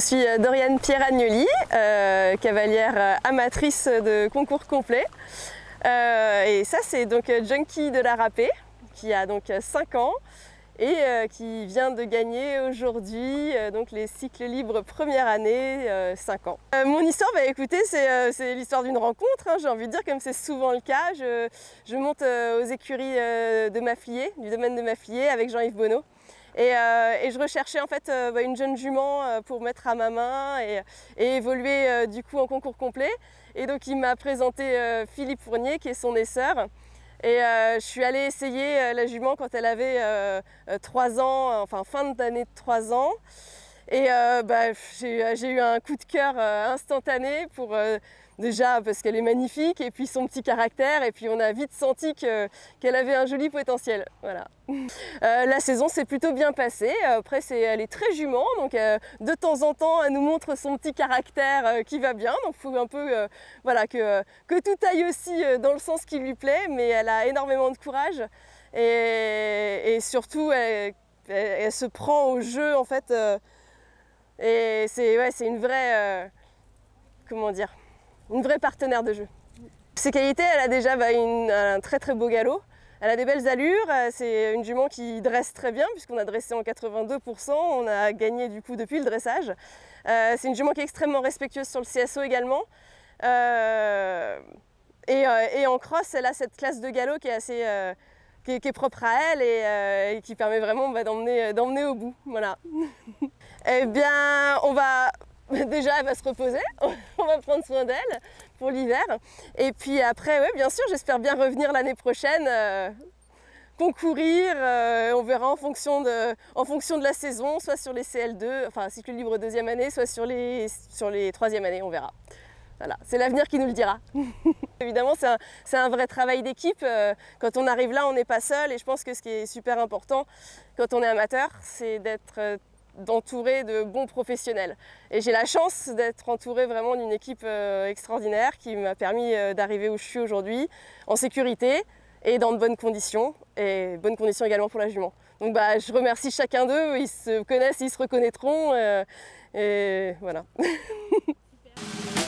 suis Doriane Pierre-Agnoli, cavalière amatrice de concours complet. Et ça, c'est donc Junkie de la Râpée, qui a donc 5 ans et qui vient de gagner aujourd'hui donc les cycles libres première année, 5 ans. Mon histoire, écoutez, c'est l'histoire d'une rencontre, hein, j'ai envie de dire, comme c'est souvent le cas. Je monte aux écuries de Maffliers, du domaine de Maffliers, avec Jean-Yves Bonneau. Et je recherchais en fait une jeune jument pour mettre à ma main et évoluer du coup en concours complet. Et donc il m'a présenté Philippe Fournier, qui est son essor. Et je suis allée essayer la jument quand elle avait 3 ans, enfin fin d'année de 3 ans. Et j'ai eu un coup de cœur instantané pour déjà parce qu'elle est magnifique et puis son petit caractère, et puis on a vite senti qu'elle avait un joli potentiel. Voilà. La saison s'est plutôt bien passée. Après, elle est très jument, donc de temps en temps elle nous montre son petit caractère qui va bien, donc il faut un peu voilà, que tout aille aussi dans le sens qui lui plaît, mais elle a énormément de courage et surtout elle se prend au jeu en fait. Et c'est une vraie, comment dire, une vraie partenaire de jeu. Ses qualités, elle a déjà un très très beau galop, elle a des belles allures, c'est une jument qui dresse très bien puisqu'on a dressé en 82%, on a gagné du coup depuis le dressage. C'est une jument qui est extrêmement respectueuse sur le CSO également. Et en cross, elle a cette classe de galop qui est assez... qui est propre à elle et qui permet vraiment d'emmener au bout. Voilà. Eh bien, déjà, elle va se reposer, on va prendre soin d'elle pour l'hiver. Et puis après, ouais, bien sûr, j'espère bien revenir l'année prochaine, concourir, on verra en fonction de la saison, soit sur les CL2, enfin cycle libre deuxième année, soit sur les troisième années, on verra. Voilà, c'est l'avenir qui nous le dira. Évidemment, c'est un vrai travail d'équipe. Quand on arrive là, on n'est pas seul, et je pense que ce qui est super important quand on est amateur, c'est d'être entouré de bons professionnels. Et j'ai la chance d'être entourée vraiment d'une équipe extraordinaire qui m'a permis d'arriver où je suis aujourd'hui, en sécurité et dans de bonnes conditions, et bonnes conditions également pour la jument. Donc je remercie chacun d'eux, ils se connaissent, ils se reconnaîtront, et voilà. Super.